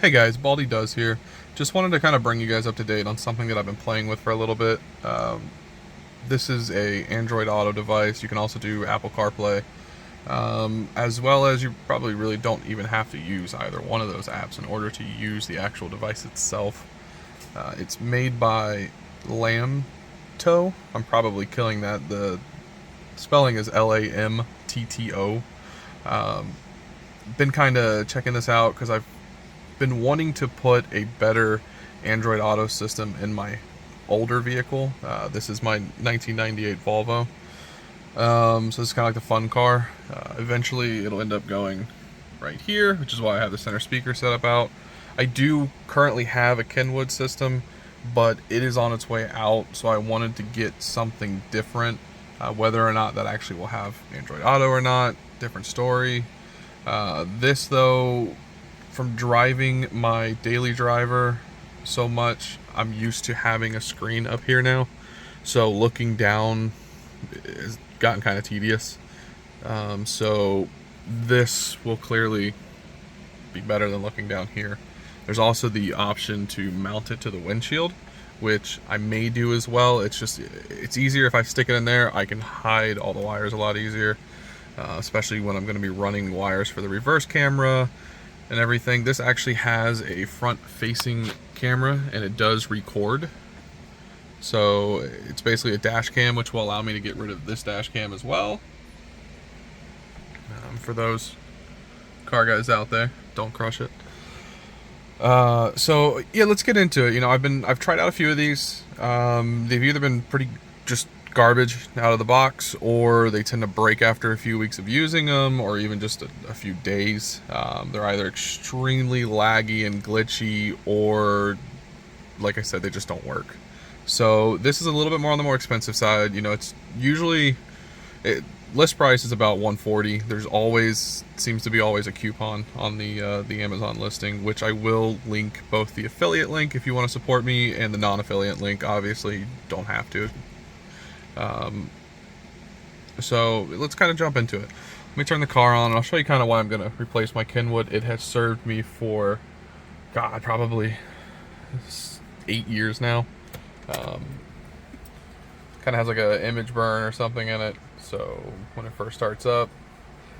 Hey guys, Baldy Does here. Just wanted to kind of bring you guys up to date on something that I've been playing with for a little bit. This is a Android Auto device. You can also do Apple CarPlay, as well as you probably really don't even have to use either one of those apps in order to use the actual device itself. It's made by LAMTTO. I'm probably killing that. The spelling is LAMTTO. Been kind of checking this out because I've been wanting to put a better Android Auto system in my older vehicle. This is my 1998 Volvo. So this is kind of like the fun car. Eventually it'll end up going right here, which is why I have the center speaker set up out. I do currently have a Kenwood system, but it is on its way out, so I wanted to get something different. Whether or not that actually will have Android Auto or not, different story. This though, from driving my daily driver so much, I'm used to having a screen up here now. So looking down has gotten kind of tedious. So this will clearly be better than looking down here. There's also the option to mount it to the windshield, which I may do as well. It's easier if I stick it in there. I can hide all the wires a lot easier, especially when I'm going to be running wires for the reverse camera and everything. This actually has a front-facing camera, and it does record. So it's basically a dash cam, which will allow me to get rid of this dash cam as well. For those car guys out there, don't crush it. So yeah, let's get into it. I've tried out a few of these. They've either been pretty just garbage out of the box, or they tend to break after a few weeks of using them, or even just a few days. They're either extremely laggy and glitchy, or like I said, they just don't work. So this is a little bit more on the more expensive side. It's usually list price is about $140. There's always seems to be always a coupon on the Amazon listing, which I will link both the affiliate link if you want to support me, and the non-affiliate link. Obviously, you don't have to. So let's kind of jump into it. Let me turn the car on, and I'll show you kind of why I'm going to replace my Kenwood. It has served me for, God, probably 8 years now. Kind of has like a image burn or something in it, so when it first starts up,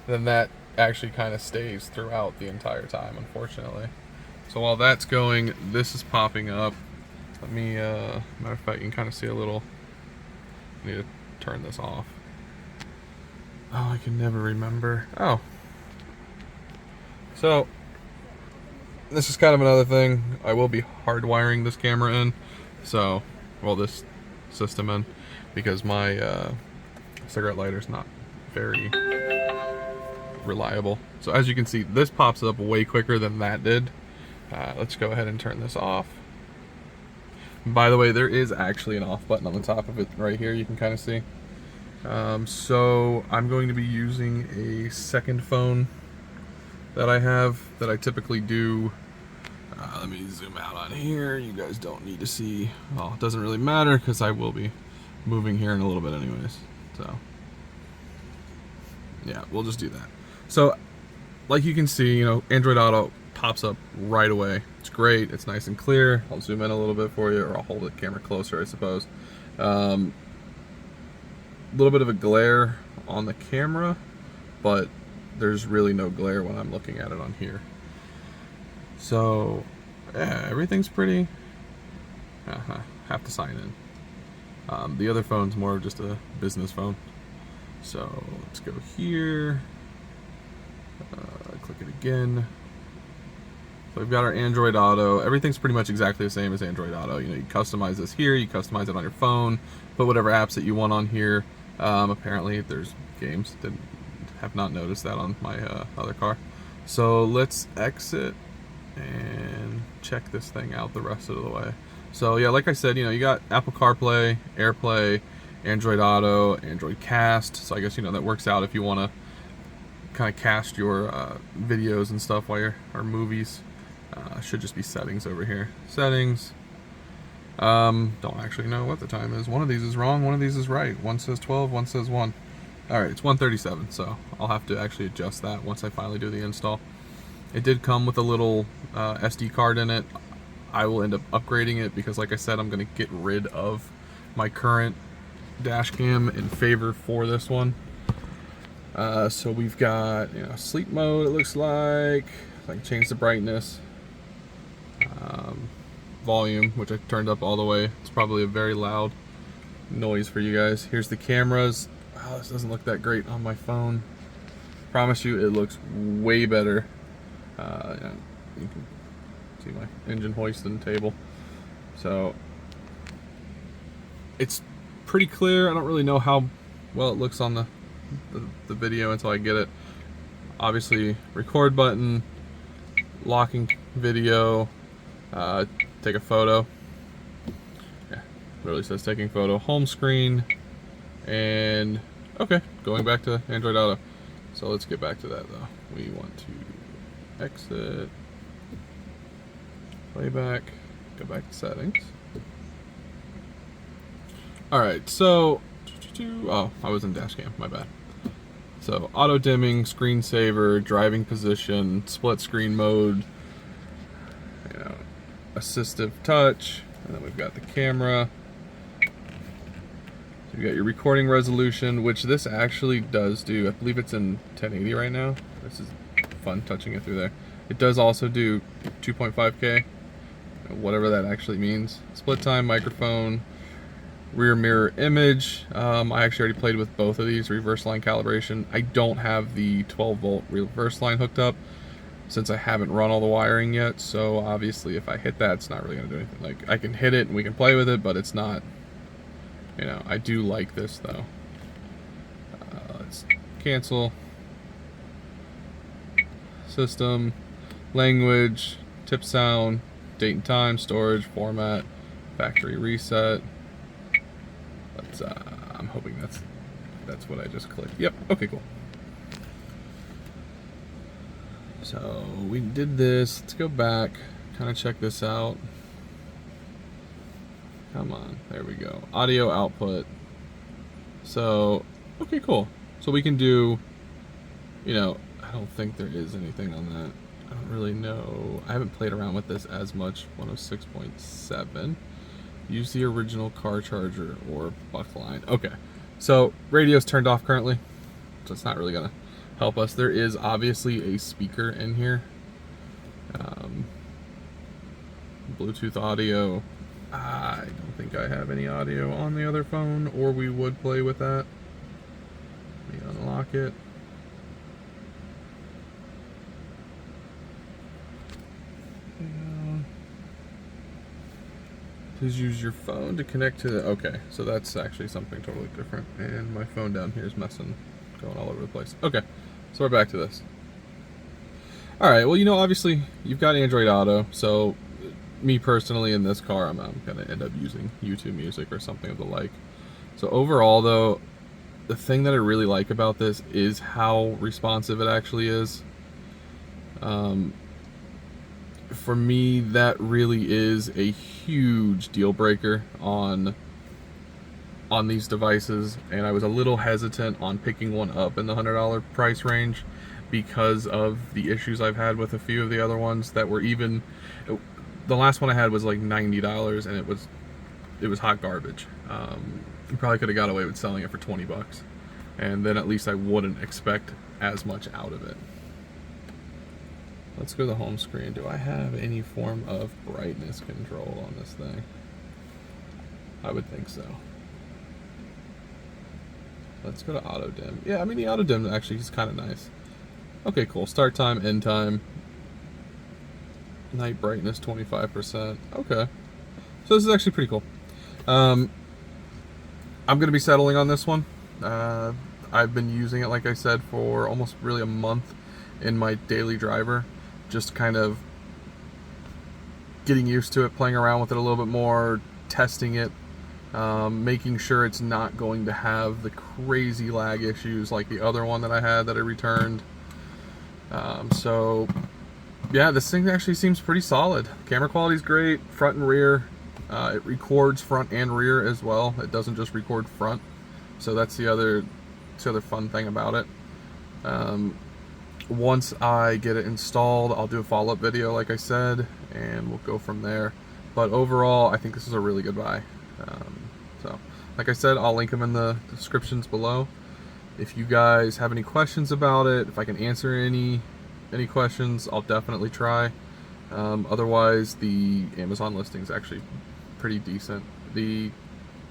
then that actually kind of stays throughout the entire time, unfortunately. So while that's going, this is popping up. Let me, matter of fact, you can kind of see a little. I need to turn this off. Oh, I can never remember. Oh. So, this is kind of another thing. I will be hardwiring this camera in. So, well, this system in. Because my cigarette lighter is not very reliable. So as you can see, this pops up way quicker than that did. Let's go ahead and turn this off. By the way, there is actually an off button on the top of it right here, you can kind of see. So I'm going to be using a second phone that I have, that I typically do. Let me zoom out on here. You guys don't need to see. Well, it doesn't really matter because I will be moving here in a little bit anyways. So yeah, we'll just do that. So like you can see, Android Auto pops up right away. It's great. It's nice and clear. I'll zoom in a little bit for you, or I'll hold the camera closer, I suppose. Little bit of a glare on the camera, but there's really no glare when I'm looking at it on here. So yeah, everything's pretty. Have to sign in. The other phone's more of just a business phone. So let's go here. Click it again. So we've got our Android Auto. Everything's pretty much exactly the same as Android Auto. You customize this here, you customize it on your phone, put whatever apps that you want on here. Apparently there's games. Have not noticed that on my other car. So let's exit and check this thing out the rest of the way. So yeah, like I said, you got Apple CarPlay, AirPlay, Android Auto, Android Cast. So I guess that works out if you want to kind of cast your videos and stuff while or movies. Should just be settings over here. Settings. Don't actually know what the time is. One of these is wrong, one of these is right. One says 12, one says 1. Alright, it's 1:37, so I'll have to actually adjust that once I finally do the install. It did come with a little SD card in it. I will end up upgrading it because, like I said, I'm going to get rid of my current dash cam in favor for this one. So we've got, sleep mode, it looks like. I can change the brightness. Volume, which I turned up all the way. It's probably a very loud noise for you guys. Here's the cameras. Wow, this doesn't look that great on my phone. Promise you, it looks way better. Yeah, you can see my engine hoisting table. So it's pretty clear. I don't really know how well it looks on the video until I get it. Obviously, record button, locking video, take a photo. Yeah, literally says taking photo. Home screen, and okay, going back to Android Auto. So let's get back to that though. We want to exit, playback, go back to settings. Alright, so, oh, I was in dash cam, my bad. So, auto dimming, screensaver, driving position, split screen mode, assistive touch, and then we've got the camera. So you got your recording resolution, which this actually does do. I believe it's in 1080 right now. This is fun touching it through there. It does also do 2.5K, whatever that actually means. Split time, microphone, rear mirror image. I actually already played with both of these. Reverse line calibration. I don't have the 12 volt reverse line hooked up since I haven't run all the wiring yet, so obviously if I hit that, it's not really going to do anything. Like, I can hit it and we can play with it, but it's not, I do like this though. Let's cancel. System, language, tip sound, date and time, storage, format, factory reset. Let's, I'm hoping that's what I just clicked. Yep, okay, cool. So we did this. Let's go back, kind of check this out. Come on, there we go. Audio output. So, okay, cool. So we can do, I don't think there is anything on that. I don't really know. I haven't played around with this as much. 106.7. Use the original car charger or buck line. Okay, so radio's turned off currently, so it's not really gonna help us. There is obviously a speaker in here. Bluetooth audio. I don't think I have any audio on the other phone, or we would play with that. Let me unlock it. Please use your phone to connect to the... Okay, so that's actually something totally different. And my phone down here is messing, going all over the place. Okay, so we're back to this. Alright, well, obviously, you've got Android Auto, so me personally in this car, I'm going to end up using YouTube Music or something of the like. So overall, though, the thing that I really like about this is how responsive it actually is. For me, that really is a huge deal breaker on these devices, and I was a little hesitant on picking one up in the $100 price range because of the issues I've had with a few of the other ones that were even... The last one I had was like $90, and it was hot garbage. You probably could have got away with selling it for 20 bucks, and then at least I wouldn't expect as much out of it. Let's go to the home screen. Do I have any form of brightness control on this thing? I would think so. Let's go to auto dim. Yeah, I mean, the auto dim actually is kind of nice. Okay, cool. Start time, end time. Night brightness 25%. Okay. So this is actually pretty cool. I'm going to be settling on this one. I've been using it, like I said, for almost really a month in my daily driver. Just kind of getting used to it, playing around with it a little bit more, testing it, making sure it's not going to have the crazy lag issues like the other one that I had that I returned. So yeah, this thing actually seems pretty solid. Camera quality is great, front and rear. It records front and rear as well. It doesn't just record front. So that's the other fun thing about it. once I get it installed, I'll do a follow-up video like I said, and we'll go from there. But overall, I think this is a really good buy. So like I said, I'll link them in the descriptions below. If you guys have any questions about it, if I can answer any questions, I'll definitely try. Otherwise, the Amazon listing is actually pretty decent. The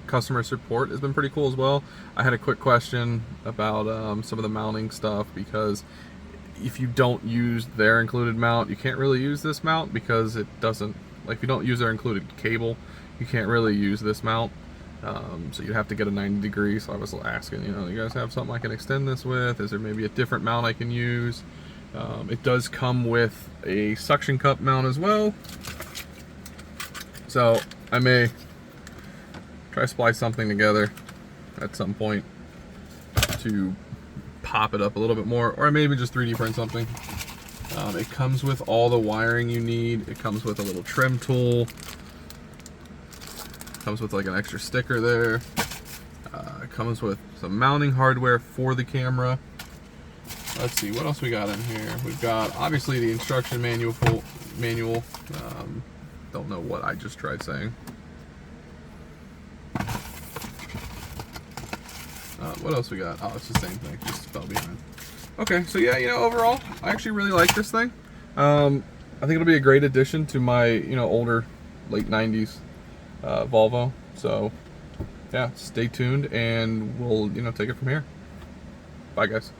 customer support has been pretty cool as well. I had a quick question about some of the mounting stuff, because if you don't use their included mount, you can't really use this mount, because it doesn't, like, if you don't use their included cable, you can't really use this mount. So you have to get a 90 degree. So I was asking, you know, you guys have something I can extend this with? Is there maybe a different mount I can use? It does come with a suction cup mount as well. So I may try to splice something together at some point to pop it up a little bit more, or maybe just 3D print something. It comes with all the wiring you need. It comes with a little trim tool. Comes with like an extra sticker there. It comes with some mounting hardware for the camera. Let's see, what else we got in here? We've got obviously the instruction manual. Don't know what I just tried saying. What else we got? Oh, it's the same thing, just fell behind. Okay, so yeah, you know, overall, I actually really like this thing. I think it'll be a great addition to my, you know, older, late 90s Volvo. So yeah, stay tuned and we'll, you know, take it from here. Bye guys.